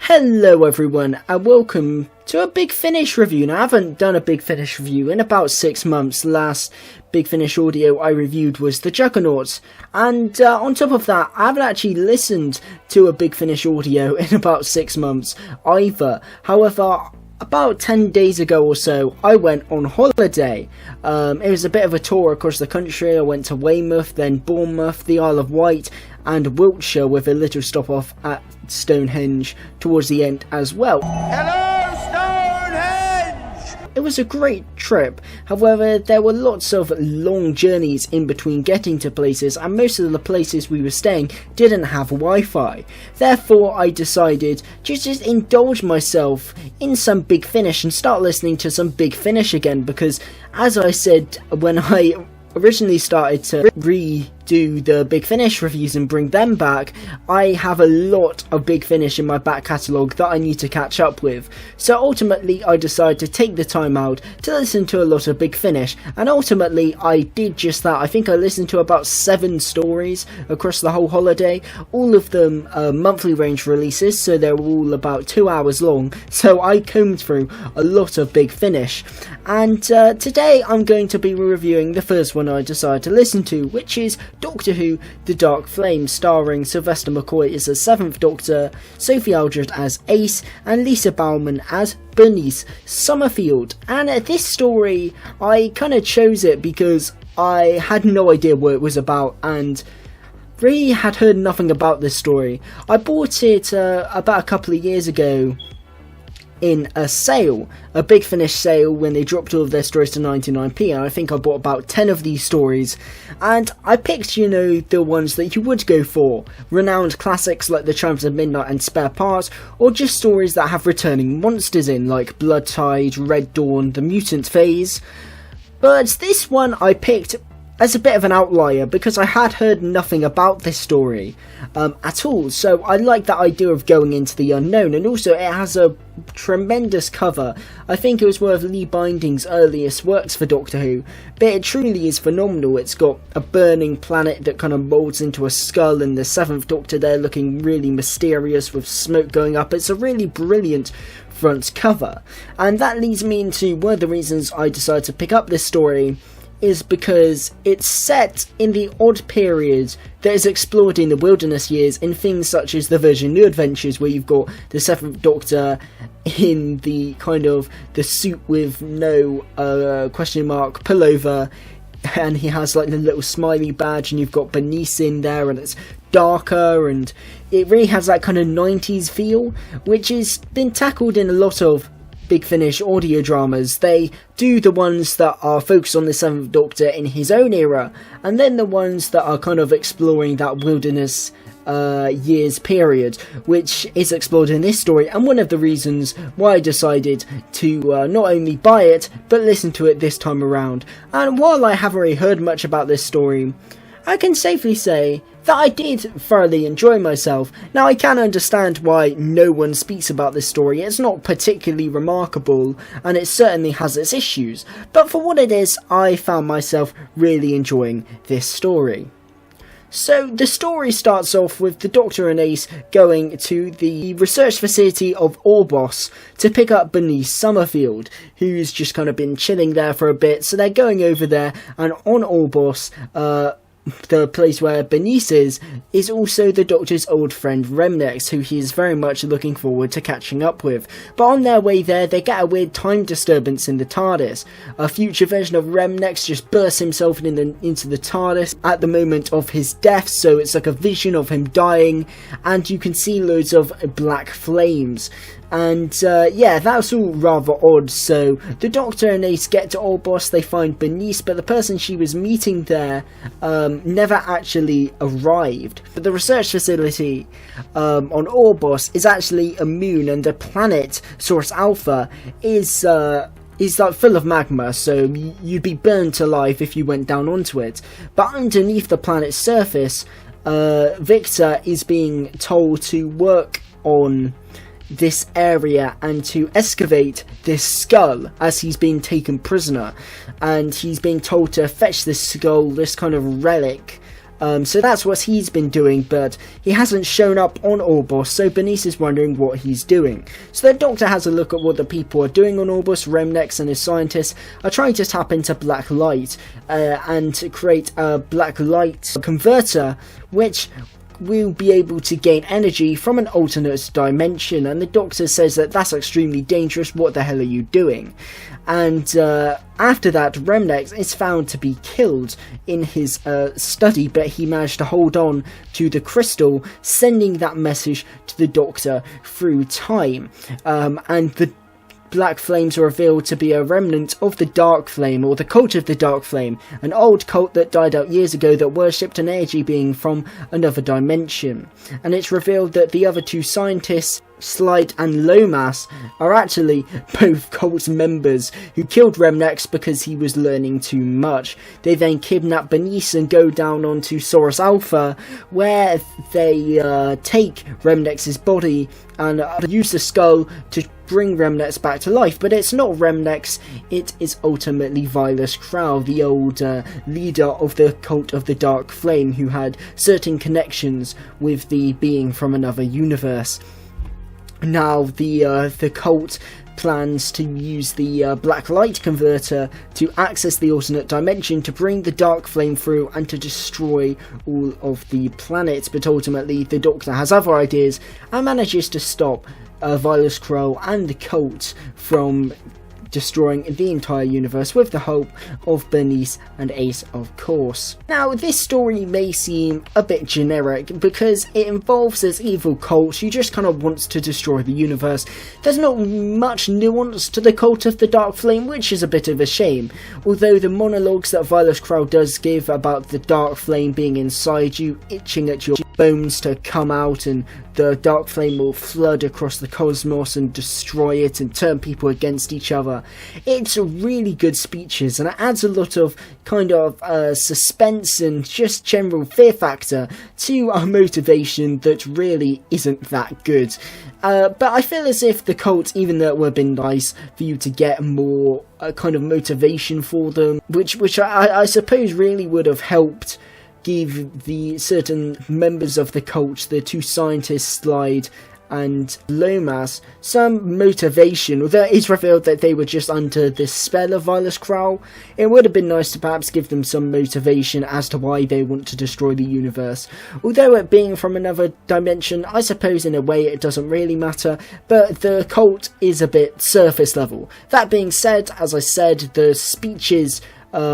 Hello everyone and welcome to a Big Finish review. Now I haven't done a Big Finish review in about 6 months. The last Big Finish audio I reviewed was the Juggernauts, and on top of that I haven't actually listened to a Big Finish audio in about 6 months either. However, about 10 days ago or so, I went on holiday. It was a bit of a tour across the country. I went to Weymouth, then Bournemouth, the Isle of Wight, and Wiltshire, with a little stop off at Stonehenge towards the end as well. Hello, Stonehenge! It was a great trip. However, there were lots of long journeys in between getting to places, and most of the places we were staying didn't have Wi-Fi. Therefore, I decided to just indulge myself in some Big Finish and start listening to some Big Finish again, because as I said when I originally started to redo the Big Finish reviews and bring them back, I have a lot of Big Finish in my back catalogue that I need to catch up with. So ultimately I decided to take the time out to listen to a lot of Big Finish, and ultimately I did just that. I think I listened to about 7 stories across the whole holiday, all of them monthly range releases, so they were all about 2 hours long. So I combed through a lot of Big Finish, and today I'm going to be reviewing the first one I decided to listen to, which is Doctor Who The Dark Flame, starring Sylvester McCoy as the 7th Doctor, Sophie Aldred as Ace, and Lisa Bowman as Bernice Summerfield. And this story, I kind of chose it because I had no idea what it was about, and really had heard nothing about this story. I bought it about a couple of years ago in a sale, a Big Finish sale, when they dropped all of their stories to 99p, and I think I bought about 10 of these stories, and I picked, the ones that you would go for, renowned classics like The Chimes of Midnight and Spare Parts, or just stories that have returning monsters in, like Blood Tide, Red Dawn, The Mutant Phase. But this one I picked as a bit of an outlier because I had heard nothing about this story at all, so I like that idea of going into the unknown, and also it has a tremendous cover. I think it was one of Lee Binding's earliest works for Doctor Who, but it truly is phenomenal. It's got a burning planet that kind of moulds into a skull, and the 7th Doctor there looking really mysterious with smoke going up. It's a really brilliant front cover, and that leads me into one of the reasons I decided to pick up this story, is because it's set in the odd period that is explored in the wilderness years in things such as the Virgin New Adventures, where you've got the 7th Doctor in the kind of the suit with no question mark pullover, and he has like the little smiley badge, and you've got Bernice in there, and it's darker, and it really has that kind of 90s feel, which has been tackled in a lot of Big Finish audio dramas. They do the ones that are focused on the 7th Doctor in his own era, and then the ones that are kind of exploring that wilderness years period, which is explored in this story, and one of the reasons why I decided to not only buy it but listen to it this time around. And while I haven't really heard much about this story, I can safely say that I did thoroughly enjoy myself. Now, I can understand why no one speaks about this story. It's not particularly remarkable, and it certainly has its issues, but for what it is, I found myself really enjoying this story. So the story starts off with the Doctor and Ace going to the research facility of Orbos to pick up Bernice Summerfield, who's just kind of been chilling there for a bit. So they're going over there, and on Orbos, the place where Bernice is also the Doctor's old friend Remnex, who he is very much looking forward to catching up with. But on their way there, they get a weird time disturbance in the TARDIS. A future version of Remnex just bursts himself into the TARDIS at the moment of his death, so it's like a vision of him dying, and you can see loads of black flames. And yeah, that's all rather odd. So the Doctor and Ace get to Orbos, they find Bernice, but the person she was meeting there never actually arrived. But the research facility on Orbos is actually a moon, and the planet Source Alpha is like full of magma, so you'd be burned to life if you went down onto it. But underneath the planet's surface, Victor is being told to work on this area and to excavate this skull as he's being taken prisoner, and he's being told to fetch this skull, this kind of relic. So that's what he's been doing, but he hasn't shown up on Orbos, so Bernice is wondering what he's doing. So the Doctor has a look at what the people are doing on Orbos. Remnex and his scientists are trying to tap into black light and create a black light converter, which will be able to gain energy from an alternate dimension, and the Doctor says that that's extremely dangerous. What the hell are you doing? And after that, Remnex is found to be killed in his study, but he managed to hold on to the crystal, sending that message to the Doctor through time. And the black flames are revealed to be a remnant of the Dark Flame, or the cult of the Dark Flame, an old cult that died out years ago that worshipped an energy being from another dimension. And it's revealed that the other two scientists, Slide and Lomas, are actually both cult members who killed Remnex because he was learning too much. They then kidnap Bernice and go down onto Saurus Alpha, where they take Remnex's body and use the skull to bring Remnex back to life. But it's not Remnex, it is ultimately Vilas Krall, the old leader of the cult of the Dark Flame, who had certain connections with the being from another universe. Now the cult plans to use the black light converter to access the alternate dimension to bring the Dark Flame through and to destroy all of the planets, but ultimately the Doctor has other ideas and manages to stop Vilas Krall and the cult from destroying the entire universe, with the help of Bernice and Ace, of course. Now, this story may seem a bit generic because it involves this evil cult who just kind of wants to destroy the universe. There's not much nuance to the cult of the Dark Flame, which is a bit of a shame, although the monologues that Vilas Krall does give about the Dark Flame being inside you, itching at your bones to come out, and the Dark Flame will flood across the cosmos and destroy it and turn people against each other. It's really good speeches, and it adds a lot of kind of suspense and just general fear factor to a motivation that really isn't that good. But I feel as if the cult, even though it would have been nice for you to get more kind of motivation for them, which I suppose really would have helped give the certain members of the cult, the two scientists, Slide and Lomas, some motivation, although it is revealed that they were just under the spell of Vilas Krall. It would have been nice to perhaps give them some motivation as to why they want to destroy the universe. Although it being from another dimension, I suppose in a way it doesn't really matter, but the cult is a bit surface level. That being said, as I said, the speeches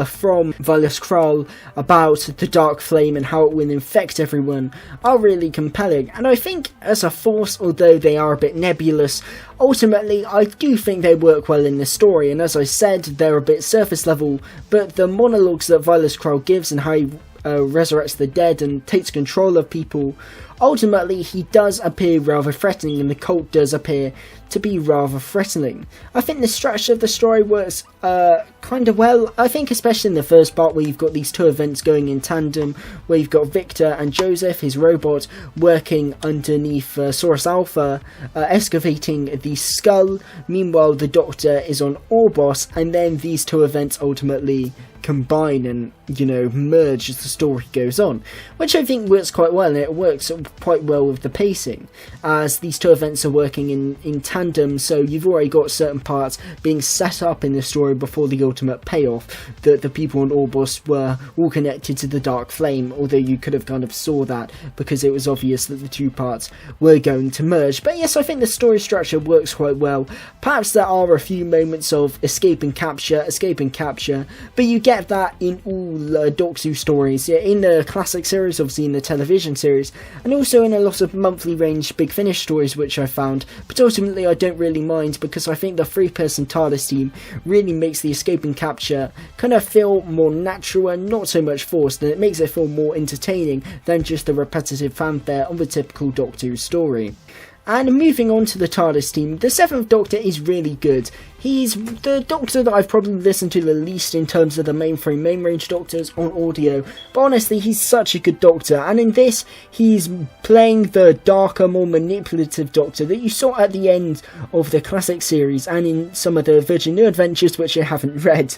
from Vilas Krall about the Dark Flame and how it will infect everyone are really compelling, and I think as a force, although they are a bit nebulous, ultimately I do think they work well in the story. And as I said, they're a bit surface level, but the monologues that Vilas Krall gives and how he resurrects the dead and takes control of people, ultimately he does appear rather threatening, and the cult does appear to be rather threatening. I think the structure of the story works kind of well. I think especially in the first part, where you've got these two events going in tandem, where you've got Victor and Joseph, his robot, working underneath Saurus Alpha, excavating the skull. Meanwhile, the Doctor is on Orbos, and then these two events ultimately combine and, you know, merge as the story goes on, which I think works quite well, and it works quite well with the pacing, as these two events are working in tandem, so you've already got certain parts being set up in the story before the ultimate payoff, that the people on Orbos were all connected to the Dark Flame, although you could have kind of saw that because it was obvious that the two parts were going to merge. But yes, I think the story structure works quite well. Perhaps there are a few moments of escape and capture, but you get that in all Doctor Who stories, in the classic series, obviously in the television series, and also in a lot of monthly range Big Finish stories, which I found. But ultimately I don't really mind, because I think the three-person TARDIS team really makes the escape and capture kind of feel more natural and not so much forced, and it makes it feel more entertaining than just the repetitive fanfare of a typical Doctor Who story. And moving on to the TARDIS team, the 7th Doctor is really good. He's the Doctor that I've probably listened to the least in terms of the mainframe main range Doctors on audio, but honestly he's such a good Doctor, and in this he's playing the darker, more manipulative Doctor that you saw at the end of the classic series and in some of the Virgin New Adventures which I haven't read.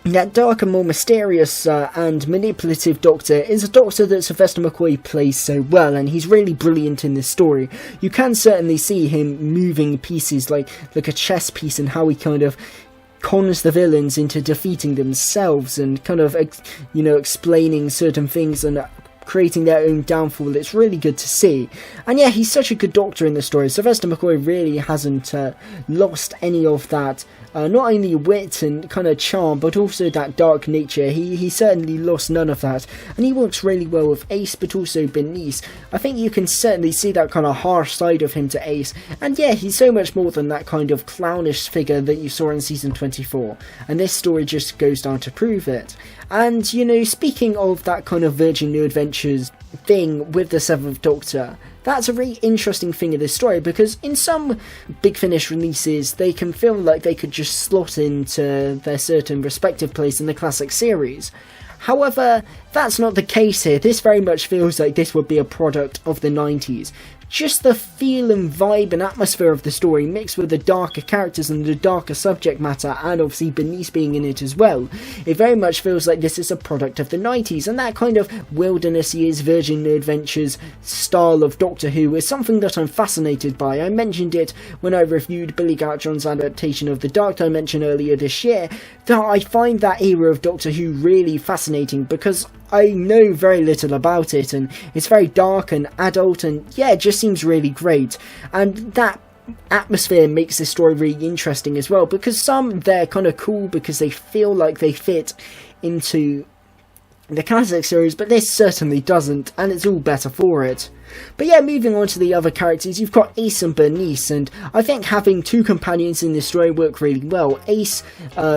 That darker, more mysterious and manipulative Doctor is a Doctor that Sylvester McCoy plays so well, and he's really brilliant in this story. You can certainly see him moving pieces like a chess piece, and how he kind of cons the villains into defeating themselves and kind of, explaining certain things and creating their own downfall. It's really good to see. And yeah, he's such a good Doctor in the story. Sylvester McCoy really hasn't lost any of that not only wit and kind of charm, but also that dark nature. He certainly lost none of that, and he works really well with Ace, but also Bernice. I think you can certainly see that kind of harsh side of him to Ace, and yeah, he's so much more than that kind of clownish figure that you saw in season 24, and this story just goes down to prove it. And speaking of that kind of Virgin New Adventures thing with the 7th Doctor, that's a really interesting thing of this story, because in some Big Finish releases they can feel like they could just slot into their certain respective place in the classic series. However, that's not the case here. This very much feels like this would be a product of the 90s. Just the feel and vibe and atmosphere of the story mixed with the darker characters and the darker subject matter, and obviously Bernice being in it as well. It very much feels like this is a product of the 90s, and that kind of wildernessy is Virgin New Adventures style of Doctor Who is something that I'm fascinated by. I mentioned it when I reviewed Billy Gartron's adaptation of The Dark Dimension earlier this year, that I find that era of Doctor Who really fascinating because I know very little about it, and it's very dark and adult, and yeah, it just seems really great. And that atmosphere makes this story really interesting as well, because some, they're kind of cool because they feel like they fit into the classic series, but this certainly doesn't, and it's all better for it. But yeah, moving on to the other characters, you've got Ace and Bernice, and I think having two companions in this story work really well. Ace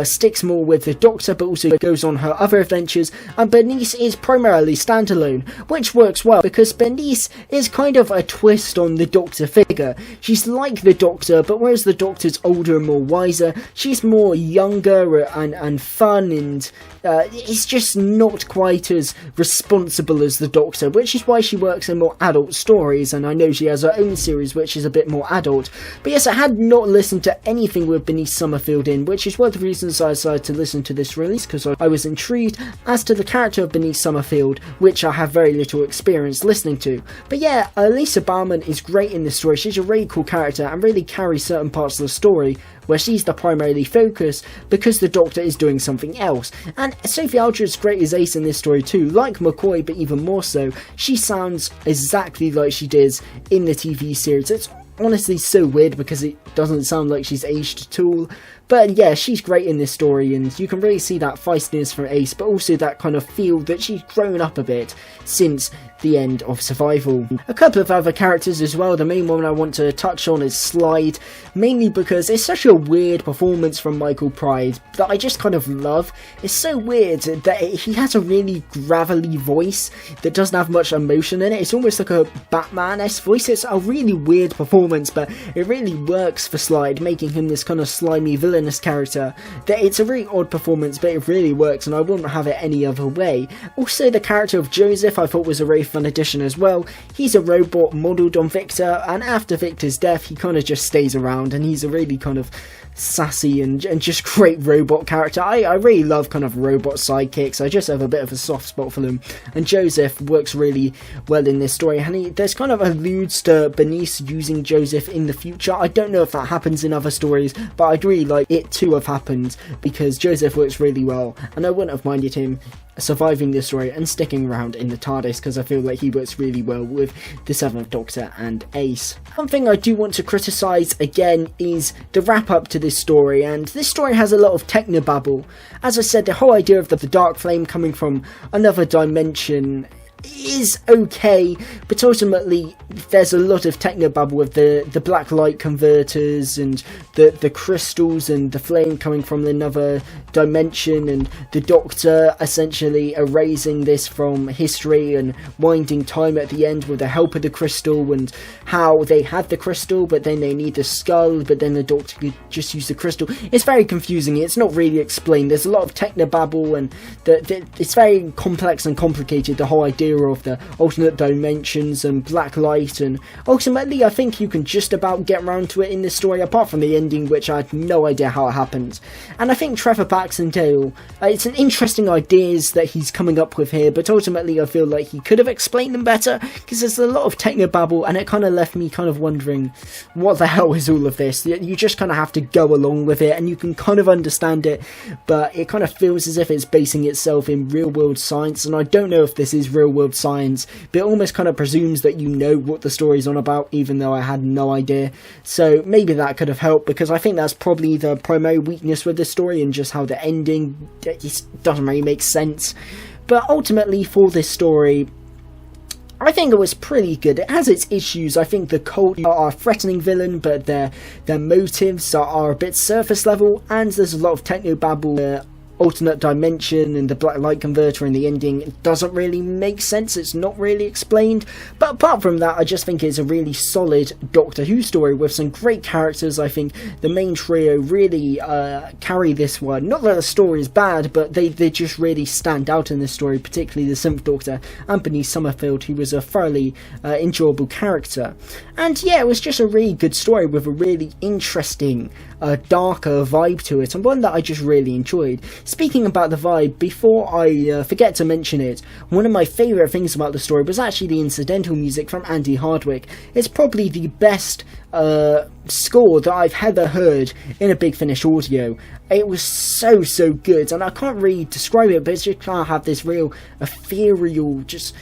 sticks more with the Doctor, but also goes on her other adventures, and Bernice is primarily standalone, which works well because Bernice is kind of a twist on the Doctor figure. She's like the Doctor, but whereas the Doctor's older and more wiser, she's more younger and fun, and it's just not quite as responsible as the Doctor, which is why she works in more adult stories, and I know she has her own series which is a bit more adult. But yes, I had not listened to anything with Bernice Summerfield in, which is one of the reasons I decided to listen to this release, because I was intrigued as to the character of Bernice Summerfield, which I have very little experience listening to. But yeah, Lisa Bauman is great in this story. She's a really cool character and really carries certain parts of the story where she's the primary focus because the Doctor is doing something else. And Sophie Aldred's great as Ace in this story too, like McCoy, but even more so. She sounds exactly like she did in the TV series. It's honestly so weird because it doesn't sound like she's aged at all. But yeah, she's great in this story, and you can really see that feistiness from Ace, but also that kind of feel that she's grown up a bit since the end of Survival. A couple of other characters as well. The main one I want to touch on is Slide, mainly because it's such a weird performance from Michael Pride that I just kind of love. It's so weird that he has a really gravelly voice that doesn't have much emotion in it. It's almost like a Batman-esque voice. It's a really weird performance, but it really works for Slide, making him this kind of slimy villainous character. It's a really odd performance, but it really works, and I wouldn't have it any other way. Also, the character of Joseph I thought was a really fun addition as well. He's a robot modelled on Victor, and after Victor's death he kind of just stays around, and he's a really kind of sassy and just great robot character. I really love kind of robot sidekicks. I just have a bit of a soft spot for them, and Joseph works really well in this story, and there's kind of alludes to Bernice using Joseph in the future. I don't know if that happens in other stories, but I'd really like it to have happened because Joseph works really well, and I wouldn't have minded him surviving this story and sticking around in the TARDIS because I feel like he works really well with the 7th Doctor and Ace. One thing I do want to criticise again is the wrap up to this story, and this story has a lot of technobabble. As I said, the whole idea of the Dark Flame coming from another dimension is okay, but ultimately there's a lot of technobabble with the black light converters and the crystals and the flame coming from another dimension, and the Doctor essentially erasing this from history and winding time at the end with the help of the crystal, and how they had the crystal but then they need the skull, but then the Doctor could just use the crystal. It's very confusing, it's not really explained. There's a lot of technobabble, and it's very complex and complicated, the whole idea of the alternate dimensions and black light, and ultimately I think you can just about get around to it in this story, apart from the ending, which I had no idea how it happened. And I think Trevor Baxendale, it's an interesting ideas that he's coming up with here, but ultimately I feel like he could have explained them better, because there's a lot of technobabble and it kind of left me kind of wondering, what the hell is all of this? You just kind of have to go along with it and you can kind of understand it, but it kind of feels as if it's basing itself in real world science, and I don't know if this is real world science, but it almost kind of presumes that you know what the story's on about, even though I had no idea. So maybe that could have helped, because I think that's probably the primary weakness with the story, and just how the ending just doesn't really make sense. But ultimately for this story, I think it was pretty good. It has its issues. I think the Cult are a threatening villain, but their motives are a bit surface level, and there's a lot of technobabble. Alternate dimension and the black light converter in the ending, it doesn't really make sense, it's not really explained. But apart from that, I just think it's a really solid Doctor Who story with some great characters. I think the main trio really carry this one. Not that the story is bad, but they just really stand out in this story, particularly the 7th Doctor and Bernice Summerfield, who was a thoroughly enjoyable character. And yeah, it was just a really good story with a really interesting darker vibe to it, and one that I just really enjoyed. Speaking about the vibe, before I forget to mention it, one of my favourite things about the story was actually the incidental music from Andy Hardwick. It's probably the best score that I've ever heard in a Big Finish audio. It was so good, and I can't really describe it, but it's just kind of have this real ethereal, just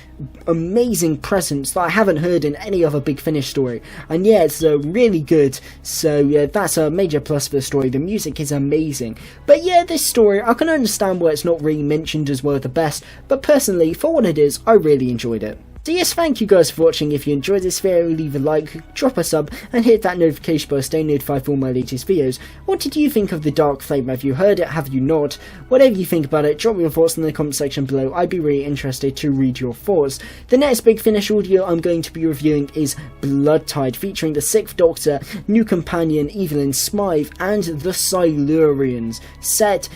amazing presence that I haven't heard in any other Big Finish story. And yeah, it's really good, so yeah, that's a major plus for the story. The music is amazing. But yeah, this story, I can understand why it's not really mentioned as one of the best, but personally, for what it is, I really enjoyed it. So yes, thank you guys for watching. If you enjoyed this video, leave a like, drop a sub, and hit that notification bell to stay notified for all my latest videos. What did you think of the Dark Flame? Have you heard it? Have you not? Whatever you think about it, drop your thoughts in the comment section below. I'd be really interested to read your thoughts. The next Big Finish audio I'm going to be reviewing is Blood Tide, featuring the 6th Doctor, new companion Evelyn Smythe, and the Silurians, set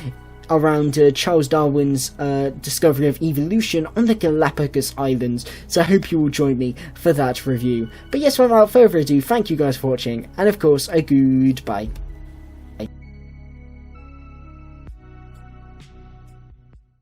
around Charles Darwin's discovery of evolution on the Galapagos Islands. So I hope you will join me for that review. But yes, without further ado, thank you guys for watching, and of course, a goodbye.